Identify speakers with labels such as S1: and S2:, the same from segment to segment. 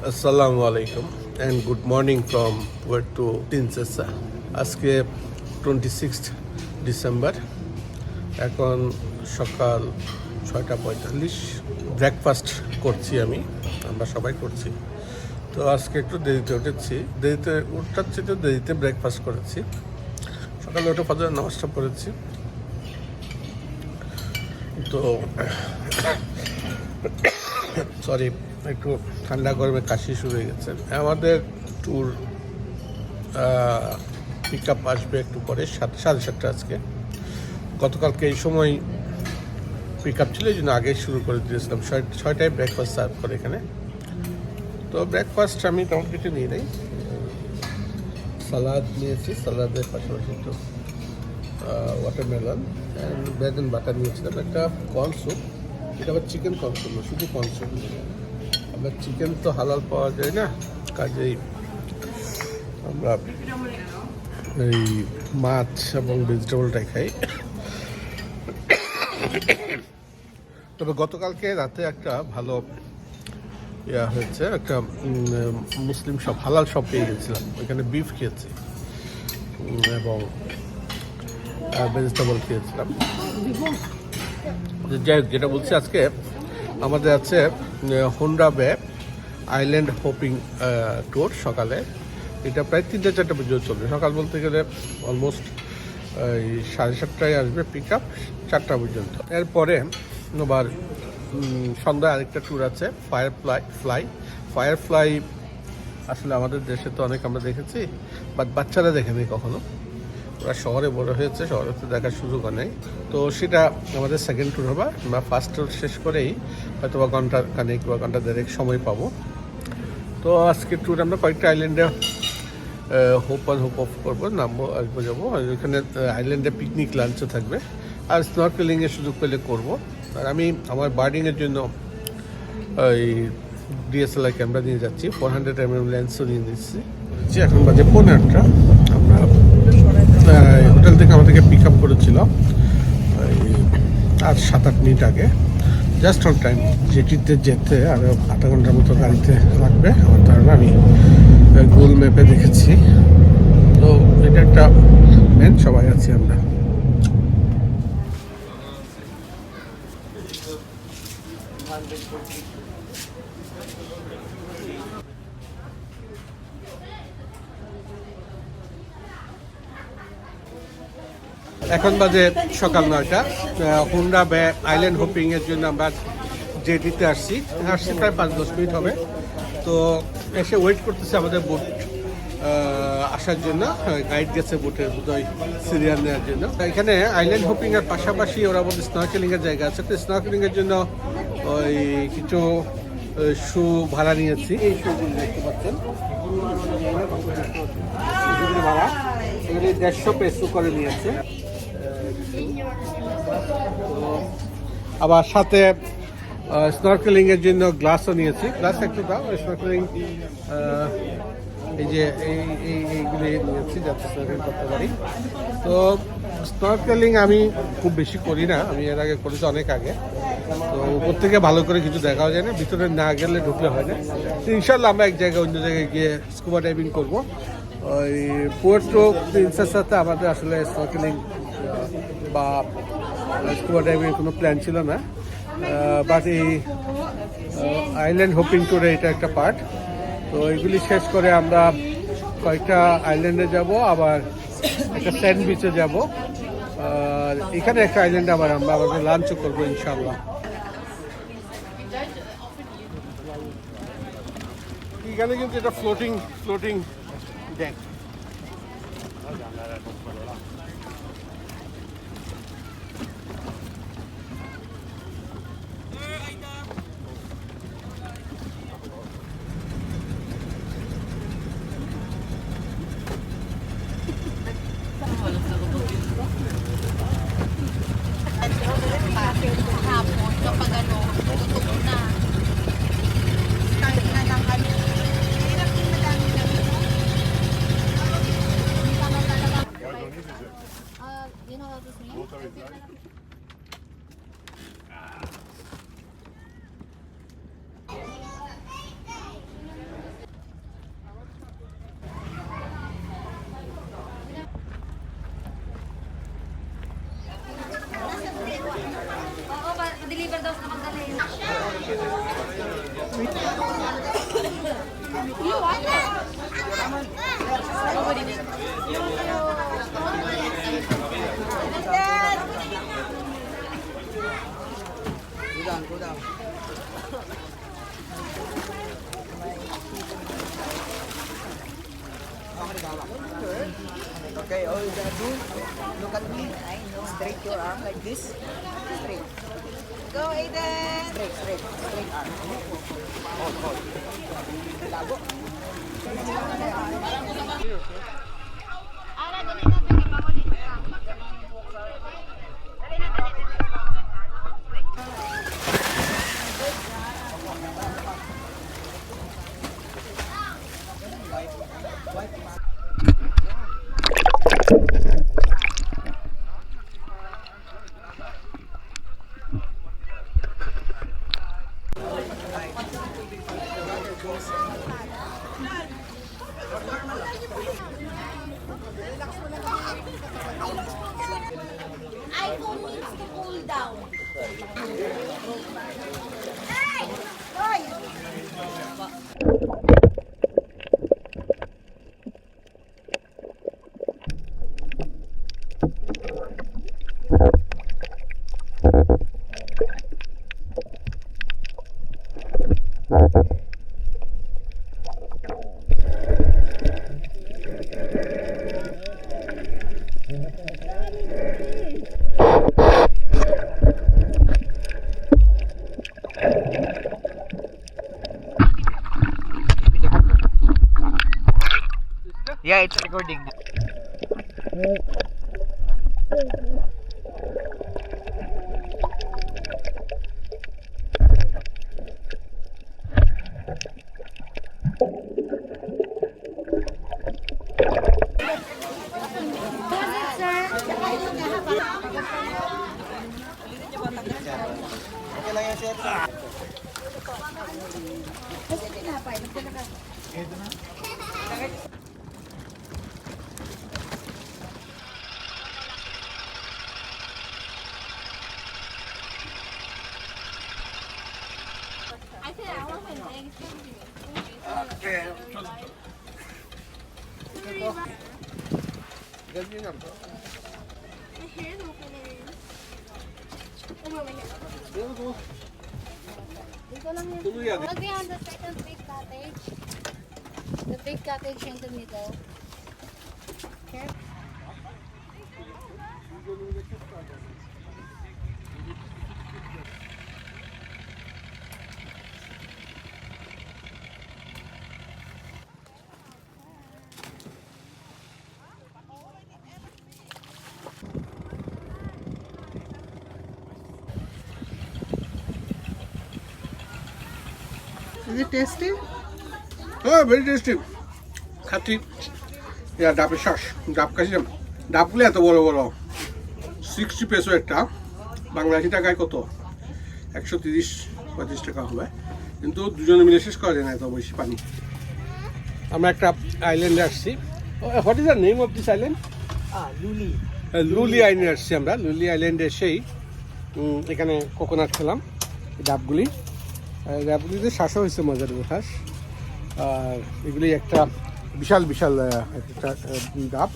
S1: Assalamu alaikum and good morning from Puerto Princesa. আজকে 26th December, এখন সকাল 6:45। Breakfast করছি আমরা সবাই করছি। তো আজকে একটু দেরিতে উঠেছি, দেরিতে ব্রেকফাস্ট করেছি। সকালে উঠে ফজরের নামাজটা পড়েছি। তো সরি, একটু ঠান্ডা গরমে কাশি শুরু হয়ে গেছে। আমাদের ট্যুর পিক আপ আসবে একটু পরে, 7:30 আজকে। গতকালকে এই সময় পিক আপ ছিল, এই জন্য আগে শুরু করে দিয়েছিলাম। 6টায় ব্রেকফাস্ট সার্ভ করে এখানে। তো ব্রেকফাস্ট আমি তেমন কিছু নিয়ে নেই, সালাদ নিয়েছি, সালাদের পাশাপাশি একটু watermelon and bread and butter নিয়েছিলাম। একটা কর্ন স্যুপ, এটা আবার চিকেন কর্ন স্যুপ না, শুধু কর্ন স্যুপ। আমরা চিকেন তো হালাল পাওয়া যায় না, কাজেই আমরা এই মাছ এবং ভেজিটেবলটাই খাই। তবে গতকালকে রাতে একটা ভালো হয়েছে, একটা মুসলিম শপ, হালাল শপ পেয়ে গেছিলাম। ওইখানে বিফ খেয়েছি এবং ভেজিটেবল খেয়েছিলাম। যাই হোক, যেটা বলছি, আজকে আমাদের আছে হোন্ডা বে আইল্যান্ড হোপিং ট্যুর সকালে। এটা প্রায় 3-4টা পর্যন্ত চলবে। সকাল বলতে গেলে অলমোস্ট 7:30টায় আসবে পিক আপ, 4টা পর্যন্ত। এরপরে আবার সন্ধ্যায় আরেকটা ট্যুর আছে, ফায়ারফ্লাই। আসলে আমাদের দেশে তো অনেক আমরা দেখেছি, বাট বাচ্চারা দেখেনি কখনো। ওরা শহরে বড় হয়েছে, শহরে তো দেখার সুযোগ নেই। তো সেটা আমাদের সেকেন্ড ট্যুর হবে। আমরা ফার্স্ট ট্যুর শেষ করেই হয়তো বা ঘন্টা-খানেক বা ঘন্টা দেড়েক সময় পাবো। তো আজকে ট্যুর আমরা কয়েকটা আইল্যান্ডে হোপ অফ করবো, নামবো, আসবো, যাবো। ওইখানে আইল্যান্ডে পিকনিক লাঞ্চও থাকবে, আর স্নরকেলিংয়ের সুযোগ পেলে করবো। আর আমি আমার বার্ডিংয়ের জন্য ওই DSLR ক্যামেরা নিয়ে যাচ্ছি, 400mm লেন্সও নিয়ে নিচ্ছি। এখন বাজে 15টা। আমরা হোটেল থেকে আমাদেরকে পিক আপ করেছিল আর 7-8 মিনিট আগে, জাস্ট অন টাইম। যেটিতে যেতে আরও আধা ঘন্টার মতো গাড়িতে লাগবে আমার ধারণা, আমি গুগল ম্যাপে দেখেছি। তো এটা একটা মেন, সবাই আছি আমরা। এখন বাজে সকাল 9টা। হোন্ডা বে আইল্যান্ড হোপিংয়ের জন্য আমরা জেটিতে আসছি প্রায় 5-10 মিনিট হবে। তো এসে ওয়েট করতেছে আমাদের বোট আসার জন্য। গাইড গেছে বোটের বোধহয় সিরিয়াল নেওয়ার জন্য। এখানে আইল্যান্ড হোপিংয়ের পাশাপাশি ওরা বলতে স্নরকেলিংয়ের জায়গা আছে। তো স্নরকেলিংয়ের জন্য ওই কিছু শু ভাড়া নিয়েছি। এই শুগুলো দেখতে পাচ্ছেন, ভাড়া 150 পেসো করে নিয়েছে। আবার সাথে স্নরকেলিংয়ের জন্য গ্লাসও নিয়েছি। গ্লাস একটু দাও, স্নরকেলিং এই যে এইগুলি নিয়েছি যাতে স্নরকেলিং করতে পারি। তো স্নরকেলিং আমি খুব বেশি করি না, আমি এর আগে করেছি অনেক আগে। তো উপর থেকে ভালো করে কিছু দেখাও যায় না, ভিতরে না গেলে ঢুকলে হয় না। তো ইনশাল্লাহ আমরা এক জায়গায় অন্য জায়গায় গিয়ে স্কুবা ডাইভিং করবো। ওই পুয়ের্টো প্রিন্সেসাতে আমাদের আসলে স্নরকেলিং বা স্কুবা ডাইভিংয়ের কোনো প্ল্যান ছিল না, বাট এই আইল্যান্ড হোপিং ট্যুরে এটা একটা পার্ট। তো এইগুলি শেষ করে আমরা কয়েকটা আইল্যান্ডে যাব, আবার একটা স্যান্ড বিচে যাব, আর এখানে একটা আইল্যান্ডে আবার আমরা লাঞ্চও করবো ইনশাল্লাহ। এখানে কিন্তু এটা floating deck.
S2: Tapos kapag tutok na. Start na ng hirap din madami na. Hindi pa talaga.
S3: Go down. Okay, all you gotta do, look at me. Straight your arm like this. Straight.
S2: Go, Aiden!
S3: Straight arm. Hold. Lago.
S2: Ara, dali na, dali pa mo dito. Dali na, dali. iPhone needs to cool down.
S3: Yeah, it's recording. Okay lang yan, sir.
S2: I said I want my legs.
S1: Ganyan lang.
S2: My hair's opening. Oh my God. Dito lang yun.
S1: Tuloy yan.
S2: Lagyan on the second big cottage. The big cottage in the middle. Okay.
S4: Is it tasty?
S1: হ্যাঁ very tasty খাচ্ছি ইয়া ডাবের শ্বাস ডাব খাচ্ছিলাম ডাবগুলো এত বড় বড় 60 peso একটা বাংলাদেশি টাকায় কত 130-35 টাকা হবে কিন্তু দুজনে মিলে শেষ করা যায় না এত বেশি পানি আমরা একটা আইল্যান্ডে আসছি what is the name of this island
S3: Luli.
S1: লুলি আইল্যান্ডে আসছি আমরা লুলি আইল্যান্ডে এসেই এখানে কোকোনাট খেলাম ডাবগুলি ডাবগুলিতে শ্বাসও হয়েছে মজার ঘাস আর এগুলি একটা বিশাল বিশাল একটা ডাব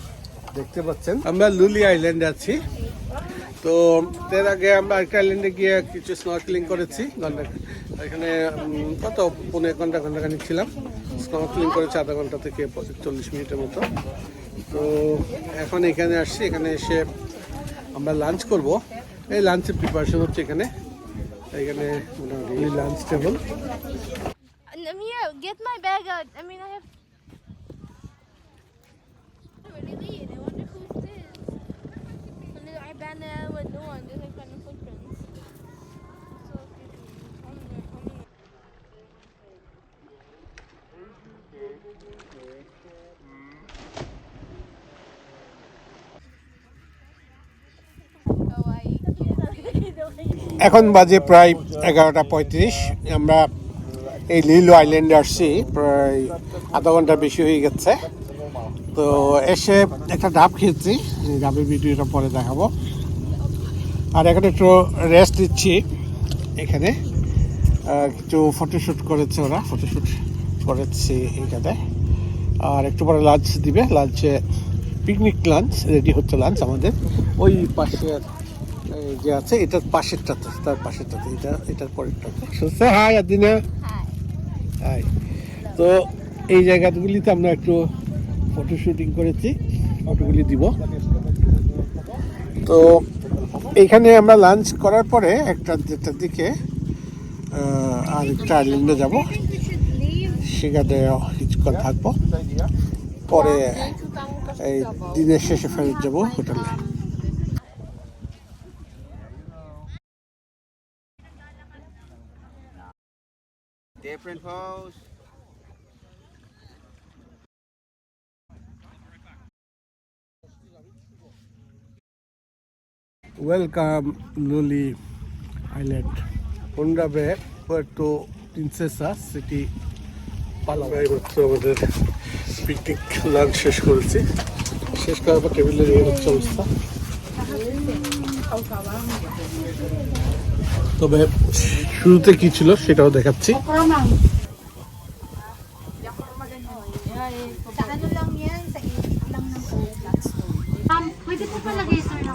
S1: দেখতে পাচ্ছেন আমরা লুলি আইল্যান্ডে আছি তো এর আগে আমরা একটা আইল্যান্ডে গিয়ে কিছু স্নর্কেলিং করেছি এখানে কত 15 ঘন্টাখানিক ছিলাম স্নর্কেলিং করেছি আধা ঘন্টা থেকে 40 মিনিটের মতো তো এখন এখানে আসছি এখানে এসে আমরা লাঞ্চ করব এই লাঞ্চের প্রিপারেশন হচ্ছে এখানে মোটামুটি lunch table
S2: Amir, get my bag out. I mean, I have. Really? I wonder who this is. And then I abandoned it with no one. There's like random footprints. So creepy.
S1: এখন বাজে প্রায় 11:35 আমরা এই লিলো আইল্যান্ডে আসছি প্রায় আধা ঘন্টার বেশি হয়ে গেছে তো এসে একটা ডাব খেয়েছি ডাবের ভিডিওটা পরে দেখাবো আর এখন একটু রেস্ট নিচ্ছি এখানে কিছু ফটোশ্যুট করেছে ওরা ফটোশ্যুট করেছি এইখানে। আর একটু পরে লাঞ্চ দিবে, লাঞ্চে পিকনিক লাঞ্চ রেডি হচ্ছে। লাঞ্চ আমাদের ওই পাশের যে আছে, এটার পাশেরটাতে, তার পাশেরটাতে, এটার পরেরটাতে। হাই আদিনা। হাই। তো এই জায়গাগুলিতে আমরা একটু ফটো শুটিং করেছি, ফটোগুলি দিব। তো এইখানে আমরা লাঞ্চ করার পরে দেড়টার দিকে আর একটা আইল্যান্ডে যাবো, সেখানে কিছুক্ষণ থাকবো, পরে এই দিনের শেষে ফেরত যাবো হোটেলে।
S4: Different pose.
S1: Welcome Luli island, Honda bay, Puerto Princesa city, পালামাই। মাত্র আমাদের পিকনিক লাঞ্চ শেষ করেছি, শেষ করার পর টেবিলে নিয়ে হচ্ছে অবস্থা। তবে শুরুতে কি ছিল সেটাও দেখাচ্ছি।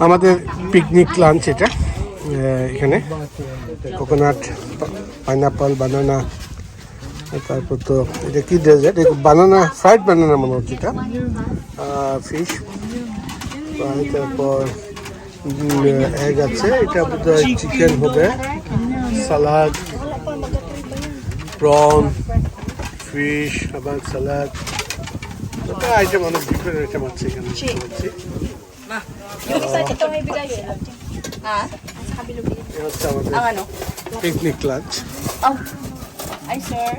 S1: আমাদের পিকনিক লাঞ্চ এটা, এখানে কোকোনাট, পাইনাপল, বানানা, তারপর তো এটা কি ডেজার্ট, বানানা, ফ্রাইড বানানা মনে হচ্ছে এটা, ফিশ ফ্রাই, তারপর এগ আছে, এটা বোধহয় চিকেন হবে, সালাদ, প্রন, ফিশ, আবার সালাদ, আইটেম অনেক ডিফারেন্ট আইটেম আছে এখানে। হচ্ছে আমাদের পিকনিক লাঞ্চ।
S3: Hi, sir.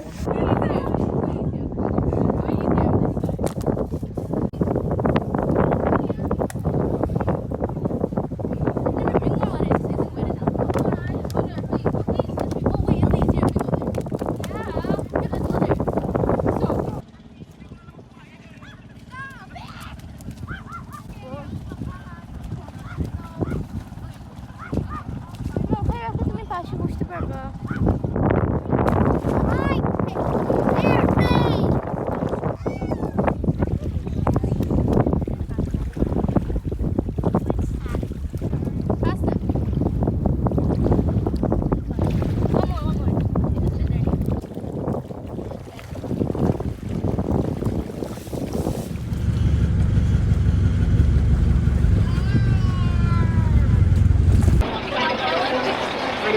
S2: তুমি পাশে বসতে পারবা।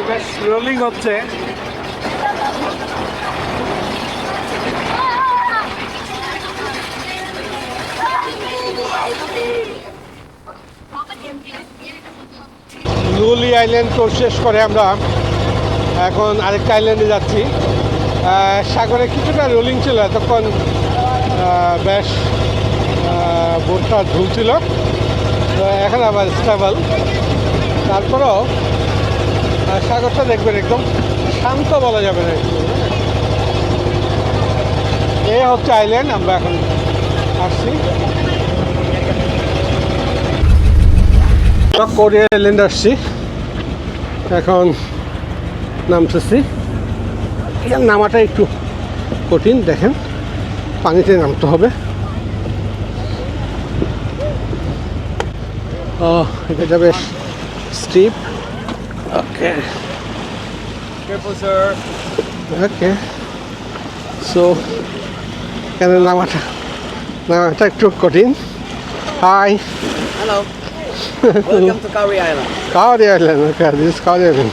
S1: বেশ রোলিং হচ্ছে। লুলি আইল্যান্ড তো শেষ করে আমরা এখন আরেকটা আইল্যান্ডে যাচ্ছি। সাগরে কিছুটা রোলিং ছিল এতক্ষণ, বেশ বোটটা ঝুলছিল, তো এখন আবার স্টেবল। তারপরেও সাগরটা দেখবেন একদম শান্ত বলা যাবে না। এ হচ্ছে আইল্যান্ড, আমরা এখন আসছি কোরিয়া আইল্যান্ড আসছি, এখন নামতেছি। এখানে নামাটা একটু কঠিন, দেখেন পানিতে নামতে হবে। এটা বেশ steep. Okay,
S4: Careful, sir.
S1: Okay, so এখানে নামাটা একটু কঠিন। Hi,
S4: Hello. Welcome to Kauri Island.
S1: Kauri Island. Okay, this is Kauri Island.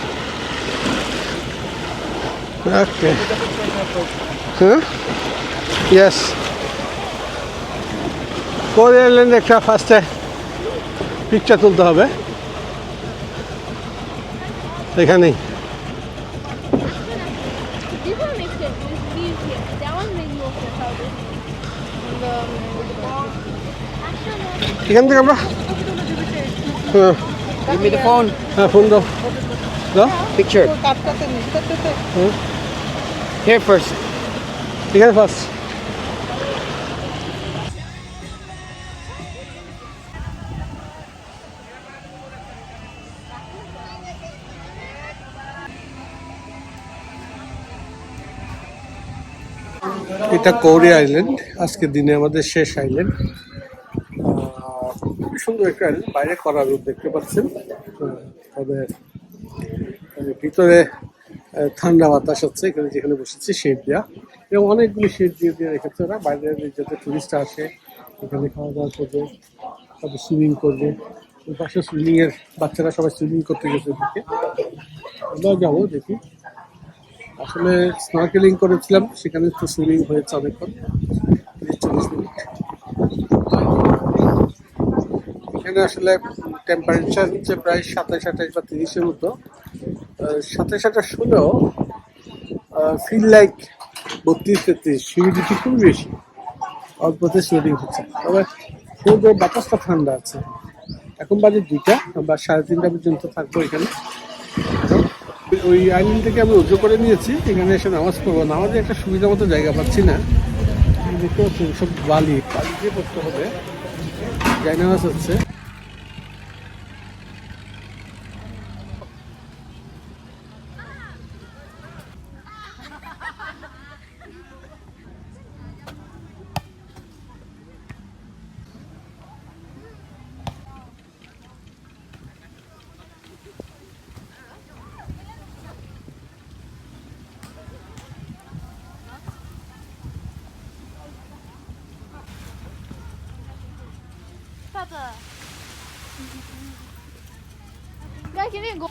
S1: Okay. Huh? Yes. Kauri Island একটা ফার্স্টে পিকচার তুলতে হবে এখানেই।
S2: This one makes it easier. That one makes more sense how this.
S1: এখান থেকে আমরা
S4: Give me the phone.
S1: Phone দাও দাও
S4: Picture. Here first.
S1: এখানে ফার্স্ট। এটা কৌরি আইল্যান্ড, আজকের দিনে আমাদের শেষ আইল্যান্ড। খুবই সুন্দর একটা আইল্যান্ড, বাইরে করা রোদ দেখতে পাচ্ছেন। তবে ভিতরে ঠান্ডা বাতাস হচ্ছে এখানে যেখানে বসেছি শেড দেওয়া, এবং অনেকগুলি শেড দিয়ে দিয়ে রেখেছে ওরা, বাইরে যাতে টুরিস্ট আসে এখানে খাওয়া দাওয়া করবে, তারপর সুইমিং করবে। ওই পাশে সুইমিং এর বাচ্চারা সবাই সুইমিং করতে গেছে দিকে, আমরাও যাবো দেখি। আসলে স্নরকেলিং করেছিলাম, সেখানে তো সুইমিং হয়েছে অনেকক্ষণ, 30-40 মিনিট। এখানে আসলে টেম্পারেচার হচ্ছে প্রায় 27-28 বা 30-এর মতো। 27-28 হলেও ফিল লাইক 32-33, হিউমিডিটি খুবই বেশি, অল্পতে সুইমিং হচ্ছে। তবে সমুদ্র বাতাসটা ঠান্ডা আছে। এখন বাজে 2টা বা 3:30 পর্যন্ত থাকবো এখানে। ওই আইল্যান্ড থেকে আমি উজু করে নিয়েছি, এখানে এসে নামাজ পড়বো। নামাজে একটা সুবিধা মতো জায়গা পাচ্ছি না, দেখতে পাচ্ছি সব বালি দিয়ে পড়তে হবে, যাই নামাজ হচ্ছে।
S2: Papa. Guys, can we go?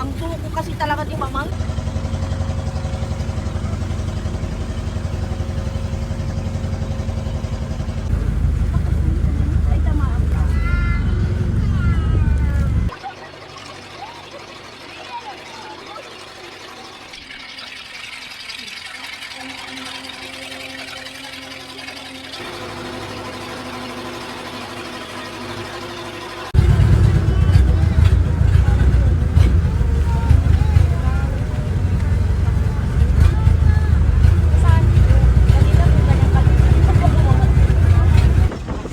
S3: Ang tuko ko kasi talaga di mamang.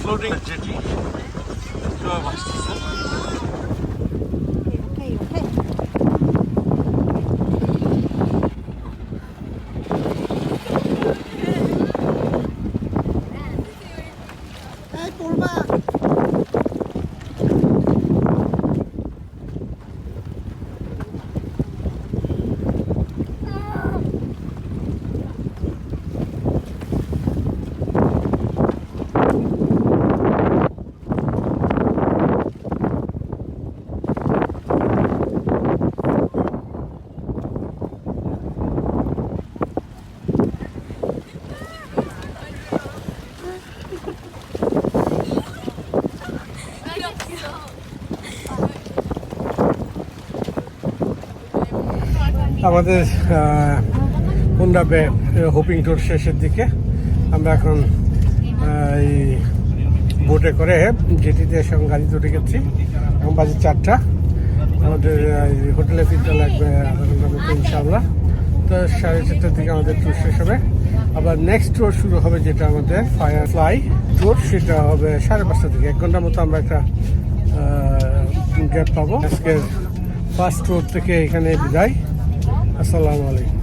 S1: Floating jetty ভাসতেছে। আমাদের পুন্ডা বে হোপিং ট্যুর শেষের দিকে। আমরা এখন এই বোটে করে জেটিতে সঙ্গে গাড়িতে উঠে গেছি। এখন বাজে 4টা, আমাদের হোটেলে ফিরতে লাগবে আধা ঘন্টার মতো ইনশাআল্লাহ। তো 4:30টার দিকে আমাদের ট্যুর শেষ হবে। আবার নেক্সট ট্যুর শুরু হবে, যেটা আমাদের ফায়ারফ্লাই ট্যুর, সেটা হবে 5:30 থেকে। 1 ঘন্টার মতো আমরা একটা গ্যাপ পাবো। আজকের ফার্স্ট ট্যুর থেকে এখানে বিদায়। আসসালামু আলাইকুম।